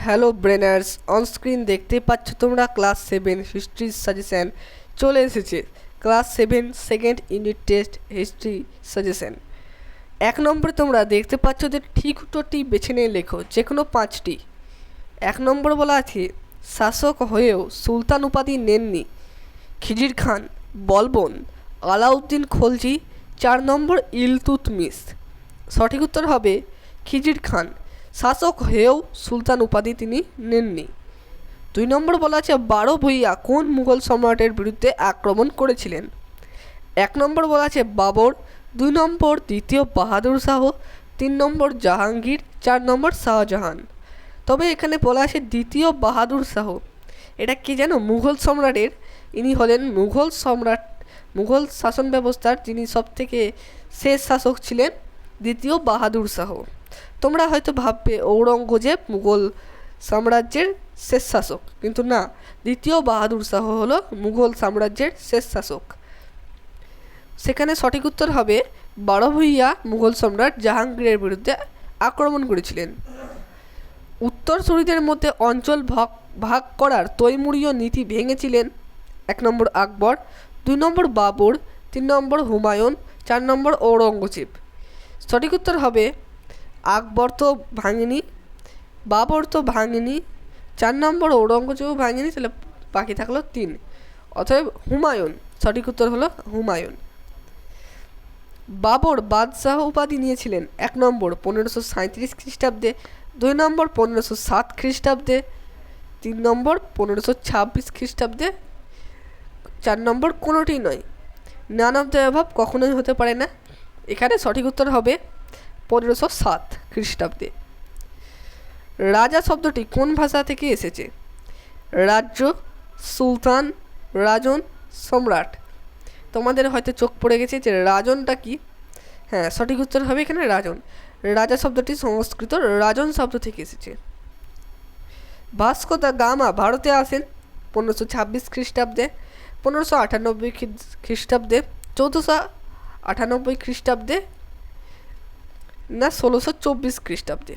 Hello ব্রেনার্স, on screen দেখতে পাচ্ছ তোমরা ক্লাস 7 হিস্ট্রি সাজেশন চলে এসেছে। Class 7 second unit test history suggestion. 1 নম্বরে তোমরা দেখতে পাচ্ছ যে ঠিক উত্তরটি বেছে নিয়ে লেখো, যে কোনো 5টি। 1 নম্বর বলা আছে, শাসক হয়েও সুলতান উপাধি নেননি খিজির খান, বলবন, আলাউদ্দিন খলজি। 4 নম্বর ইলতুৎমিশ। সঠিক উত্তর হবে খিজির খান। শাসক হয়েও সুলতান উপাধি তিনি নেননি। 2 নম্বর বলা আছে, 12 ভূঁইয়া কোন মুঘল সম্রাটের বিরুদ্ধে আক্রমণ করেছিলেন? 1 নম্বর বলা আছে বাবর, 2 নম্বর দ্বিতীয় বাহাদুর শাহ, 3 নম্বর জাহাঙ্গীর, 4 নম্বর শাহজাহান। তবে এখানে বলা আছে দ্বিতীয় বাহাদুর শাহ। এটা কি জানো? মুঘল সম্রাটের, ইনি হলেন মুঘল শাসন ব্যবস্থার যিনি সবথেকে শেষ শাসক ছিলেন, দ্বিতীয় বাহাদুর শাহ। তোমরা হয়তো ভাববে ঔরঙ্গজেব মুঘল সাম্রাজ্যের শেষ শাসক, কিন্তু না, দ্বিতীয় বাহাদুর শাহ হলো মুঘল সাম্রাজ্যের শেষ শাসক। সেখানে সঠিক উত্তর হবে 12 ভূঁইয়া মুঘল সম্রাট জাহাঙ্গীরের বিরুদ্ধে আক্রমণ করেছিলেন। উত্তরসূরিদের মধ্যে অঞ্চল ভাগ করার তৈমুরীয় নীতি ভেঙেছিলেন 1 নম্বর আকবর, 2 নম্বর বাবর, 3 নম্বর হুমায়ুন, 4 নম্বর ঔরঙ্গজেব। সঠিক উত্তর হবে আকবর তো ভাঙেনি, বাবর তো ভাঙেনি, 4 নম্বর ঔরঙ্গজেবও ভাঙেনি, তাহলে বাকি থাকলো 3, অতএব হুমায়ুন। সঠিক উত্তর হলো হুমায়ুন। বাবর বাদশাহ উপাধি নিয়েছিলেন 1 নম্বর 1537 খ্রিস্টাব্দে, 2 নম্বর 1507 খ্রিস্টাব্দে, 3 নম্বর 1526 খ্রিস্টাব্দে, 4 নম্বর কোনোটি নয়। নান অফ দ্য অ্যাভাব কখনোই হতে পারে না। এখানে সঠিক উত্তর হবে 1507 খ্রিস্টাব্দে। রাজা শব্দটি কোন ভাষা থেকে এসেছে? রাজ্য, সুলতান, রাজন, সম্রাট। তোমাদের হয়তো চোখ পড়ে গেছে যে রাজনটা কি। হ্যাঁ, সঠিক উত্তর হবে এখানে রাজন। রাজা শব্দটি সংস্কৃত রাজন শব্দ থেকে এসেছে। ভাস্কো দা গামা ভারতে আসেন 1526 খ্রিস্টাব্দে, 1598 খ্রিস্টাব্দে, 1498 খ্রিস্টাব্দে, না 1624 খ্রিস্টাব্দে।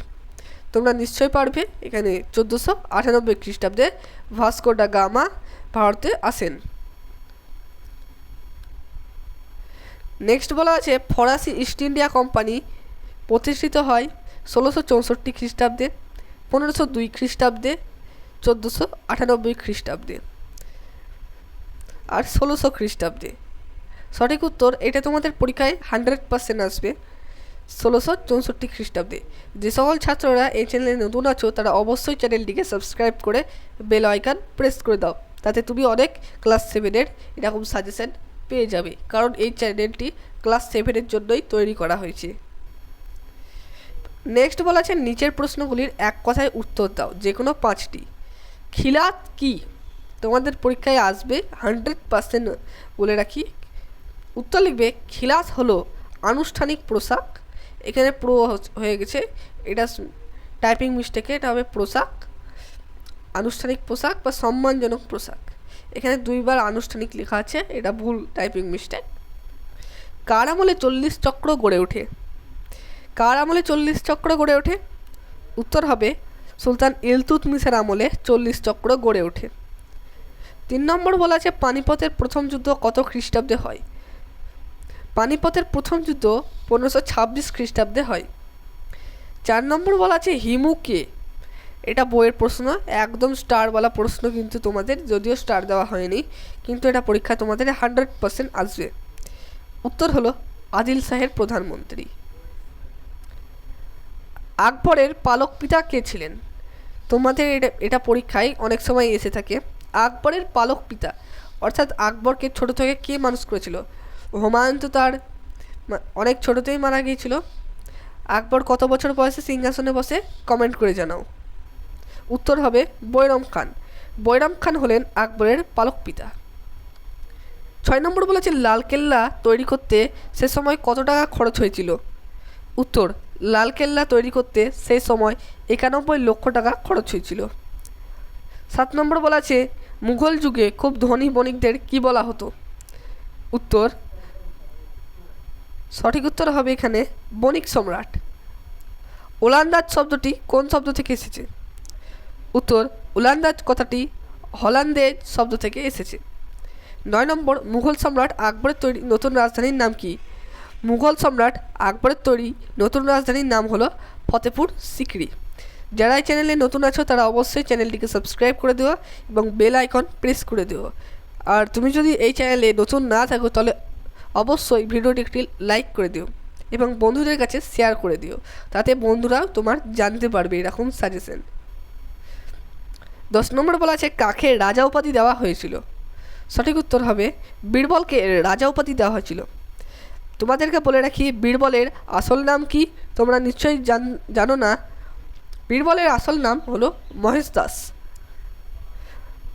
তোমরা নিশ্চয় পারবে। এখানে 1498 খ্রিস্টাব্দে ভাস্কো ডা গামা ভারতে আসেন। নেক্সট বলা আছে, ফরাসি ইস্ট ইন্ডিয়া কোম্পানি প্রতিষ্ঠিত হয় 1664 খ্রিস্টাব্দে, 1502 খ্রিস্টাব্দে, 1498 খ্রিস্টাব্দে আর 1600 খ্রিস্টাব্দে। সঠিক উত্তর, এটা তোমাদের পরীক্ষায় 100% আসবে 1664 খ্রিস্টাব্দে। যে সকল ছাত্ররা এই চ্যানেলে নতুন আছো তারা অবশ্যই চ্যানেলটিকে সাবস্ক্রাইব করে বেল আইকন প্রেস করে দাও, তাতে তুমি অনেক ক্লাস 7-এর এরকম সাজেশন পেয়ে যাবে, কারণ এই চ্যানেলটি ক্লাস 7-এর জন্যই তৈরি করা হয়েছে। নেক্সট বলা আছে, নিচের প্রশ্নগুলির এক কথায় উত্তর দাও, যে কোনো 5টি। খিলাত কি? তোমাদের পরীক্ষায় আসবে 100% বলে রাখি। উত্তর লিখবে, খিলাত হলো আনুষ্ঠানিক পোশাক। এখানে প্রো হয়ে গেছে, এটা টাইপিং মিস্টেকে, এটা হবে পোশাক, আনুষ্ঠানিক পোশাক বা সম্মানজনক পোশাক। এখানে 2 বার আনুষ্ঠানিক লেখা আছে, এটা ভুল টাইপিং মিস্টেক। কার আমলে 40 চক্র গড়ে ওঠে? কার আমলে 40 চক্র গড়ে ওঠে? উত্তর হবে সুলতান ইলতুৎমিশের আমলে 40 চক্র গড়ে ওঠে। 3 নম্বর বলা আছে, পানিপথের প্রথম যুদ্ধ কত খ্রিস্টাব্দে হয়? পানিপথের প্রথম যুদ্ধ 1526 খ্রিস্টাব্দে হয়। 4 নম্বর বলা আছে, হিমু কে? এটা বইয়ের প্রশ্ন, একদম স্টারওয়ালা প্রশ্ন, কিন্তু তোমাদের যদিও স্টার দেওয়া হয়নি, কিন্তু এটা পরীক্ষা তোমাদের 100% আসবে। উত্তর হলো আদিল শাহের প্রধানমন্ত্রী। আকবরের পালক পিতা কে ছিলেন? তোমাদের এটা পরীক্ষায় অনেক সময় এসে থাকে। আকবরের পালক পিতা অর্থাৎ আকবরকে ছোট থেকে কে মানুষ করেছিল? হুমায়ুন তো তার অনেক ছোটতেই মারা গিয়েছিল। আকবর কত বছর বয়সে সিংহাসনে বসে? কমেন্ট করে জানাও। উত্তর হবে বৈরাম খান। বৈরাম খান হলেন আকবরের পালক পিতা। 6 নম্বর বলেছে, লালকেল্লা তৈরি করতে সে সময় কত টাকা খরচ হয়েছিল? উত্তর, লালকেল্লা তৈরি করতে সেই সময় 91 লক্ষ টাকা খরচ হয়েছিল। 7 নম্বর বলা আছে, মুঘল যুগে খুব ধনী বণিকদের কি বলা হতো? উত্তর, সঠিক উত্তর হবে এখানে বণিক সম্রাট। ওলন্দাজ শব্দটি কোন শব্দ থেকে এসেছে? উত্তর, উলান্দাজ কথাটি হল্যান্ডেজ শব্দ থেকে এসেছে। 9 নম্বর, মুঘল সম্রাট আকবরের তৈরি নতুন রাজধানীর নাম কি? মুঘল সম্রাট আকবরের তৈরি নতুন রাজধানীর নাম হলো ফতেপুর সিকরি। যারা এই চ্যানেলে নতুন আছো তারা অবশ্যই চ্যানেলটিকে সাবস্ক্রাইব করে দিও এবং বেল আইকন প্রেস করে দিও। আর তুমি যদি এই চ্যানেলে নতুন না থাকো তাহলে অবশ্যই ভিডিওটি একটি লাইক করে দিও এবং বন্ধুদের কাছে শেয়ার করে দিও, তাতে বন্ধুরাও তোমার জানতে পারবে এরকম সাজেশন। 10 নম্বর বলা আছে, কাকে রাজা উপাধি দেওয়া হয়েছিল? সঠিক উত্তর হবে বীরবলকে রাজা উপাধি দেওয়া হয়েছিল। তোমাদেরকে বলে রাখি, বীরবলের আসল নাম কি? তোমরা নিশ্চয়ই জানো না। বীরবলের আসল নাম হলো মহেশ দাস।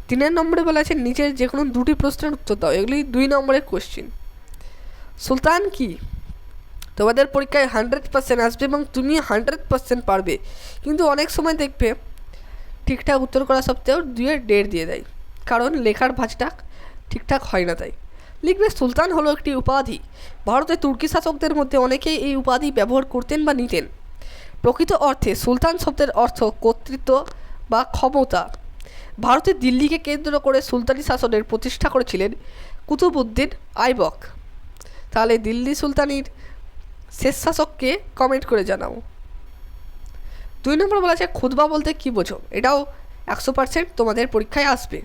3 নম্বরে বলা আছে, নিচের যে কোনো 2টি প্রশ্নের উত্তর দাও। এগুলি 2 নম্বরের কোশ্চিন। সুলতান কি? তোমাদের পরীক্ষায় 100% আসবে এবং তুমি 100% পারবে, কিন্তু অনেক সময় দেখবে ঠিকঠাক উত্তর করা সত্ত্বেও 2-1.5 দিয়ে দেয়, কারণ লেখার ভাঁজটা ঠিকঠাক হয় না। তাই লিখবে সুলতান হলো একটি উপাধি। ভারতের তুর্কি শাসকদের মধ্যে অনেকেই এই উপাধি ব্যবহার করতেন বা নিতেন। প্রকৃত অর্থে সুলতান শব্দের অর্থ কর্তৃত্ব বা ক্ষমতা। ভারতের দিল্লিকে কেন্দ্র করে সুলতানি শাসনের প্রতিষ্ঠা করেছিলেন কুতুবউদ্দিন আইবক। তাহলে দিল্লি সুলতানির শেষ শাসককে কমেন্ট করে জানাও। 2 নম্বর বলা আছে, খুতবা বলতে কী বোঝো? এটাও 100% তোমাদের পরীক্ষায় আসবে,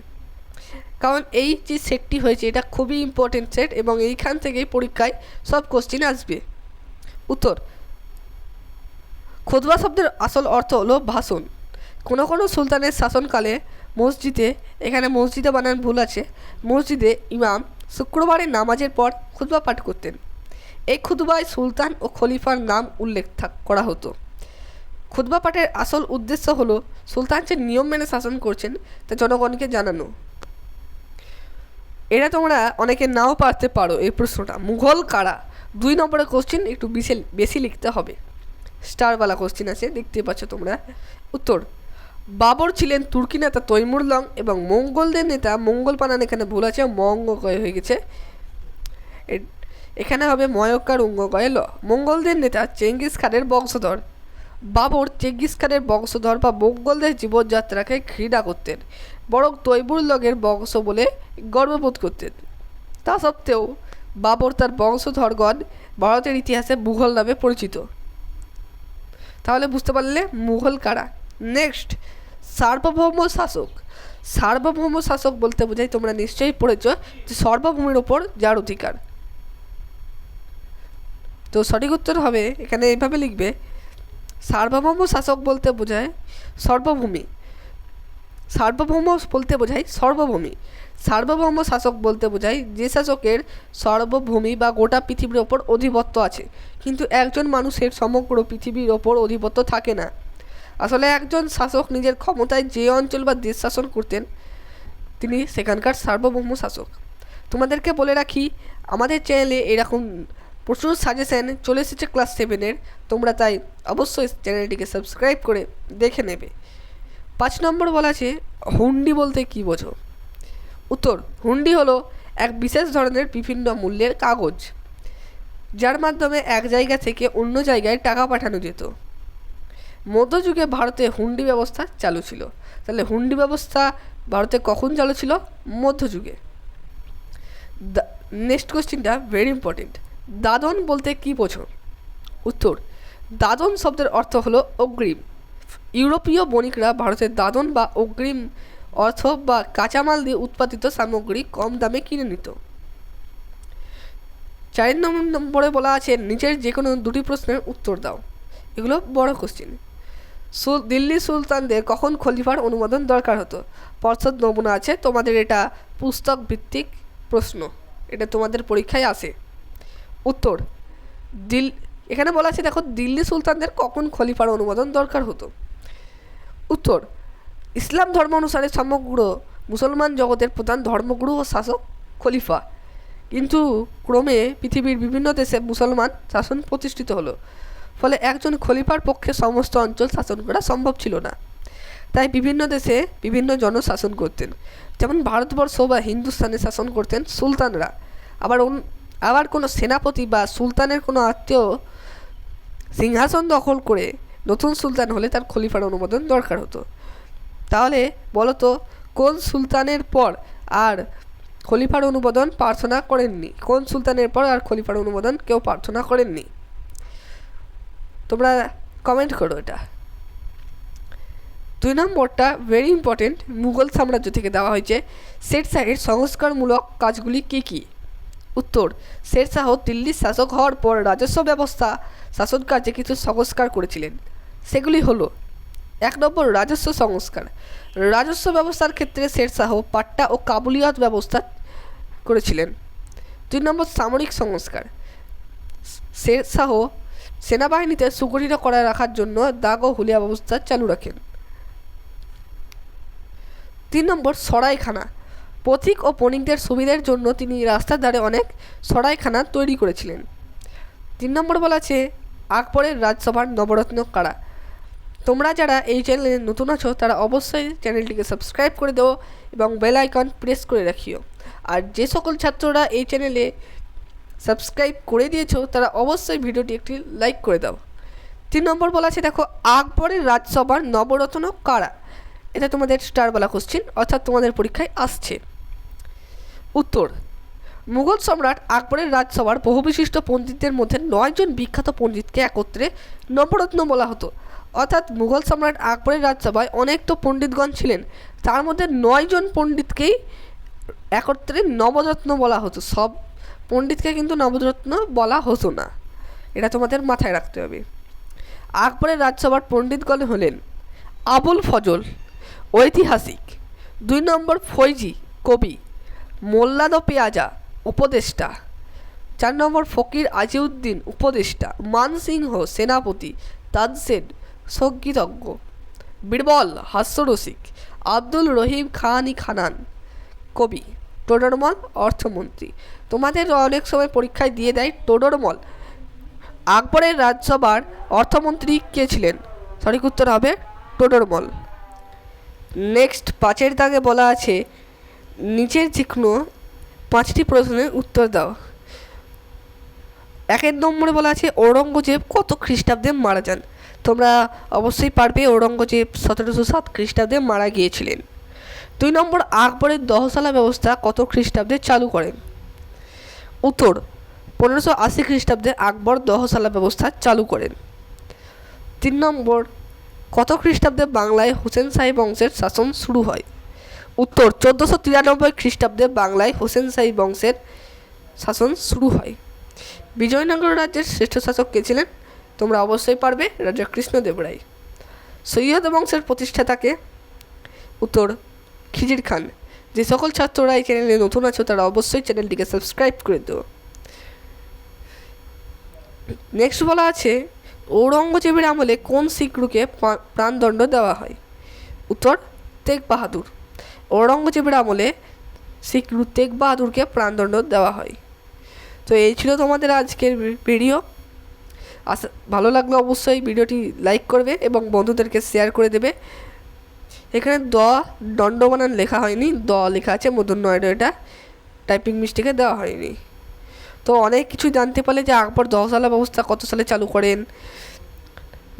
কারণ এই যে সেটটি হয়েছে এটা খুবই ইম্পর্টেন্ট সেট এবং এইখান থেকেই পরীক্ষায় সব কোশ্চিন আসবে। উত্তর, খুতবা শব্দের আসল অর্থ হলো ভাষণ। কোনো কোনো সুলতানের শাসনকালে মসজিদে, এখানে মসজিদে বানান ভুল আছে, মসজিদে ইমাম শুক্রবারের নামাজের পর খুতবা পাঠ করতেন। এই খুতবায় সুলতান ও খলিফার নাম উল্লেখ করা হতো। খুতবা পাঠের আসল উদ্দেশ্য হলো সুলতান যে নিয়ম মেনে শাসন করছেন তা জনগণকে জানানো। এটা তোমরা অনেকে নাও পারতে পারো এই প্রশ্নটা। মুঘল কারা? 2 নম্বরের কোশ্চিন, একটু বেশি লিখতে হবে, স্টারওয়ালা কোশ্চিন আছে, দেখতে পাচ্ছ তোমরা। উত্তর, বাবর ছিলেন তুর্কি নেতা তৈমুর লং এবং মঙ্গলদের নেতা, মঙ্গল বানান এখানে ভুল আছে, মঙ্গকয় হয়ে গেছে, এখানে হবে ময়ক্কার উঙ্গকয় ল। মঙ্গলদের নেতা চেঙ্গিস খানের বংশধর। বাবর চেঙ্গিস খানের বংশধর বা মঙ্গলদের জীবনযাত্রাকে ঘৃণা করতেন, বরং তৈমুর লগের বংশ বলে গর্ববোধ করতেন। তা সত্ত্বেও বাবর তার বংশধরগণ ভারতের ইতিহাসে মুঘল নামে পরিচিত। তাহলে বুঝতে পারলে মুঘল কারা। নেক্সট, সার্বভৌম শাসক। সার্বভৌম শাসক বলতে বোঝায়, তোমরা নিশ্চয়ই পড়েছ, যে সর্বভূমির ওপর যার অধিকার। তো সঠিক উত্তর হবে এখানে এইভাবে লিখবে, সার্বভৌম শাসক বলতে বোঝায় সর্বভূমি। সার্বভৌম বলতে বোঝায় সর্বভূমি। সার্বভৌম শাসক বলতে বোঝায় যে শাসকের সর্বভূমি বা গোটা পৃথিবীর ওপর আধিপত্য আছে, কিন্তু একজন মানুষের সমগ্র পৃথিবীর ওপর আধিপত্য থাকে না। আসলে একজন শাসক নিজের ক্ষমতায় যে অঞ্চল বা দেশ শাসন করতেন তিনি সেখানকার সার্বভৌম শাসক। তোমাদেরকে বলে রাখি, আমাদের চ্যানেলে এরকম প্রচুর সাজেশান চলে এসেছে ক্লাস 7-এর, তোমরা তাই অবশ্যই চ্যানেলটিকে সাবস্ক্রাইব করে দেখে নেবে। 5 নম্বর বলা আছে, হুন্ডি বলতে কী বোঝো? উত্তর, হুন্ডি হলো এক বিশেষ ধরনের বিভিন্ন মূল্যের কাগজ, যার মাধ্যমে এক জায়গা থেকে অন্য জায়গায় টাকা পাঠানো যেত। মধ্যযুগে ভারতে হুন্ডি ব্যবস্থা চালু ছিল। তাহলে হুন্ডি ব্যবস্থা ভারতে কখন চালু ছিল? মধ্যযুগে। নেক্সট কোশ্চিনটা ভেরি ইম্পর্টেন্ট, দাদন বলতে কী বোঝো? উত্তর, দাদন শব্দের অর্থ হলো অগ্রিম। ইউরোপীয় বণিকরা ভারতের দাদন বা অগ্রিম অর্থ বা কাঁচামাল দিয়ে উৎপাদিত সামগ্রী কম দামে কিনে নিত। 4 নম্বরে বলা আছে, নিচের যে কোনো 2টি প্রশ্নের উত্তর দাও। এগুলো বড় কোশ্চিন। দিল্লি সুলতানদের কখন খলিফার অনুমোদন দরকার হতো? পর্ষদ নমুনা আছে, তোমাদের এটা পুস্তক ভিত্তিক প্রশ্ন, এটা তোমাদের পরীক্ষায় আসে। উত্তর, এখানে বলা আছে, দেখো, দিল্লি সুলতানদের কখন খলিফার অনুমোদন দরকার হতো? উত্তর, ইসলাম ধর্ম অনুসারে সমগ্র মুসলমান জগতের প্রধান ধর্মগুরু ও শাসক খলিফা, কিন্তু ক্রমে পৃথিবীর বিভিন্ন দেশে মুসলমান শাসন প্রতিষ্ঠিত হলো, ফলে একজন খলিফার পক্ষে সমস্ত অঞ্চল শাসন করা সম্ভব ছিল না। তাই বিভিন্ন দেশে বিভিন্ন জন শাসন করতেন। যেমন ভারতবর্ষ বা হিন্দুস্তানে শাসন করতেন সুলতানরা। আবার কোনো সেনাপতি বা সুলতানের কোনো আত্মীয় সিংহাসন দখল করে নতুন সুলতান হলে তার খলিফার অনুমোদন দরকার হতো। তাহলে বলো তো কোন সুলতানের পর আর খলিফার অনুমোদন প্রার্থনা করেননি? কোন সুলতানের পর আর খলিফার অনুমোদন কেউ প্রার্থনা করেননি? তোমরা কমেন্ট করো এটা। 2 নম্বরটা ভেরি ইম্পর্টেন্ট, মুঘল সাম্রাজ্য থেকে দেওয়া হয়েছে। শেরশাহের সংস্কারমূলক কাজগুলি কী কী? উত্তর, শেরশাহ দিল্লির শাসক হওয়ার পর রাজস্ব ব্যবস্থা শাসন কার্যে কিছু সংস্কার করেছিলেন। সেগুলি হলো: 1 নম্বর রাজস্ব সংস্কার। রাজস্ব ব্যবস্থার ক্ষেত্রে শেরশাহ পাট্টা ও কাবুলিয়াত ব্যবস্থা করেছিলেন। 2 নম্বর সামরিক সংস্কার। শেরশাহ সেনাবাহিনীতে সুগঠিত করে রাখার জন্য দাগ ও হুলিয়া ব্যবস্থা চালু রাখেন। 3 নম্বর সরাইখানা। পথিক ও বণিকদের সুবিধার জন্য তিনি রাস্তার ধারে অনেক সরাইখানা তৈরি করেছিলেন। 3 নম্বর বলা আছে আকবরের রাজসভার নবরত্ন কারা। তোমরা যারা এই চ্যানেলে নতুন আছো তারা অবশ্যই চ্যানেলটিকে সাবস্ক্রাইব করে দেও এবং বেল আইকন প্রেস করে রাখিও। আর যে সকল ছাত্ররা এই চ্যানেলে সাবস্ক্রাইব করে দিয়েছো তারা অবশ্যই ভিডিওটি একটি লাইক করে দাও। 3 নম্বর বলা আছে দেখো আকবরের রাজসভার নবরত্ন কারা। এটা তোমাদের স্টারওয়ালা কোশ্চেন, অর্থাৎ তোমাদের পরীক্ষায় আসছে। উত্তর, মুঘল সম্রাট আকবরের রাজসভার বহু বিশিষ্ট পণ্ডিতদের মধ্যে 9 জন বিখ্যাত পণ্ডিতকে একত্রে নবরত্ন বলা হতো। অর্থাৎ মুঘল সম্রাট আকবরের রাজসভায় অনেক তো পণ্ডিতগণ ছিলেন, তার মধ্যে 9 জন পণ্ডিতকেই একত্রে নবরত্ন বলা হতো। সব পণ্ডিতকে কিন্তু নবরত্ন বলা হতো না, এটা তোমাদের মাথায় রাখতে হবে। আকবরের রাজসভার পণ্ডিতগণ হলেন আবুল ফজল ঐতিহাসিক, 2 নম্বর ফৈজি কবি, মোল্লাদ পেয়াজা উপদেষ্টা, 4 নম্বর ফকির আজিউদ্দিন উপদেষ্টা, মানসিংহ সেনাপতি, তানসেন সঙ্গীতজ্ঞ, বীরবল হাস্যরসিক, আব্দুল রহিম খান-ই খানান কবি, টোডরমল অর্থমন্ত্রী। তোমাদের অনেক সময় পরীক্ষায় দিয়ে দেয় টোডরমল। আকবরের রাজসভার অর্থমন্ত্রী কে ছিলেন? সঠিক উত্তর হবে টোডরমল। নেক্সট 5 দাগে বলা আছে নিচের যে কোনো 5টি প্রশ্নের উত্তর দাও। 1 নম্বরে বলা আছে ঔরঙ্গজেব কত খ্রিস্টাব্দে মারা যান। তোমরা অবশ্যই পারবে, ঔরঙ্গজেব 1707 খ্রিস্টাব্দে মারা গিয়েছিলেন। 2 নম্বর আকবরের দহসালা ব্যবস্থা কত খ্রিস্টাব্দে চালু করেন? উত্তর, 1580 খ্রিস্টাব্দে আকবর দহসালা ব্যবস্থা চালু করেন। 3 নম্বর কত খ্রিস্টাব্দে বাংলায় হোসেন শাহী বংশের শাসন শুরু হয়? উত্তর, 1493 খ্রিস্টাব্দে বাংলায় হোসেন শাহী বংশের শাসন শুরু হয়। বিজয়নগর রাজ্যের শ্রেষ্ঠ শাসক কে ছিলেন? তোমরা অবশ্যই পারবে, রাজা কৃষ্ণদেব রায়। সৈয়দ বংশের প্রতিষ্ঠাতাকে? উত্তর, খিজির খান। যে সকল ছাত্ররা এই চ্যানেলে নতুন আছো তারা অবশ্যই চ্যানেলটিকে সাবস্ক্রাইব করে দেও। নেক্সট বলা আছে ঔরঙ্গজেবের আমলে কোন শিখগুরুকে প্রাণদণ্ড দেওয়া হয়? উত্তর, তেগ বাহাদুর। ঔরঙ্গজেবের আমলে শিখগুরু তেগ বাহাদুরকে প্রাণদণ্ড দেওয়া হয়। তো এই ছিল তোমাদের আজকের ভিডিও। ভালো লাগলে অবশ্যই ভিডিওটি লাইক করবে এবং বন্ধুদেরকে শেয়ার করে দেবে। এখানে দণ্ড বানান লেখা হয়নি, লেখা আছে মূর্ধন্য য়, এটা টাইপিং মিস্টেকে দেওয়া হয়নি। তো অনেক কিছু জানতে পারলে যে আকবর দহসালা ব্যবস্থা কত সালে চালু করেন,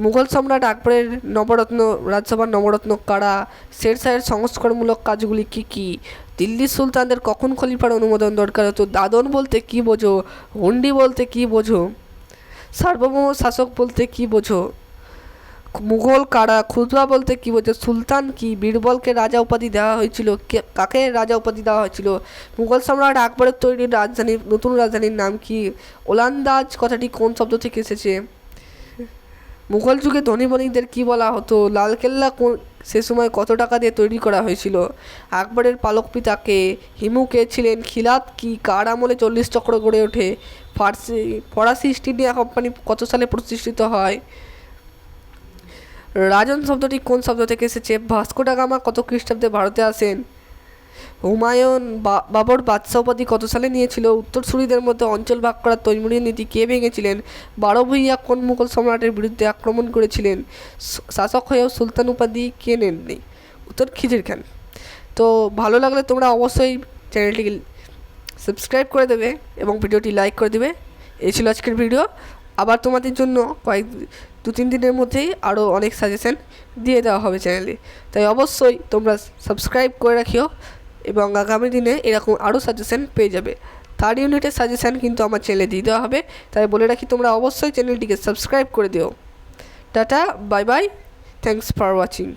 মুঘল সম্রাট আকবরের নবরত্ন রাজসভার নবরত্ন কারা, শেরশাহের সংস্কারমূলক কাজগুলি কী কী, দিল্লির সুলতানদের কখন খলিফার অনুমোদন দরকার হতো, দাদন বলতে কী বোঝো, হুন্ডি বলতে কী বোঝো, সার্বভৌম শাসক বলতে কী বোঝো, মুঘল কারা, খুতবা বলতে কী বোঝো, সুলতান কি, বীরবলকে রাজা উপাধি দেওয়া হয়েছিল, কাকে রাজা উপাধি দেওয়া হয়েছিল, মুঘল সম্রাট আকবরের তৈরি নতুন রাজধানীর নাম কি, ওলান্দাজ কথাটি কোন শব্দ থেকে এসেছে, মুঘল যুগে ধনী বণিকদের কী বলা হতো, লালকেল্লা সে সময় কত টাকা দিয়ে তৈরি করা হয়েছিল, আকবরের পালক পিতাকে, হিমু কে ছিলেন, খিলাত কি, কার আমলে 40 চক্র গড়ে ওঠে, ফরাসি ইস্ট ইন্ডিয়া কোম্পানি কত সালে প্রতিষ্ঠিত হয়, রাজন শব্দটি কোন শব্দ থেকে এসেছে, ভাস্কো ডা গামা কত খ্রিস্টাব্দে ভারতে আসেন, হুমায়ুন বাবর বাদশাহ উপাধি কত সালে নিয়েছিল, উত্তরসূরিদের মধ্যে অঞ্চল ভাগ করার তৈমুরী নীতি কে ভেঙেছিলেন, 12 ভূঁইয়া কোন মুঘল সম্রাটের বিরুদ্ধে আক্রমণ করেছিলেন, শাসক হয়েও সুলতান উপাধি কে নেননি? উত্তর, খিজির খান। তো ভালো লাগলে তোমরা অবশ্যই চ্যানেলটিকে সাবস্ক্রাইব করে দেবে এবং ভিডিওটি লাইক করে দেবে। এই ছিল আজকের ভিডিও। আবার তোমাদের জন্য 2-3 দিনের মধ্যেই আরও অনেক সাজেশান দিয়ে দেওয়া হবে চ্যানেলে। তাই অবশ্যই তোমরা সাবস্ক্রাইব করে রাখিও এবং আগামী দিনে এরকম আরও সাজেশান পেয়ে যাবে। 3rd ইউনিটের সাজেশান কিন্তু আমার চ্যানেলে দিয়ে দেওয়া হবে, তাই বলে রাখি তোমরা অবশ্যই চ্যানেলটিকে সাবস্ক্রাইব করে দিও। Tata, bye bye, thanks for watching.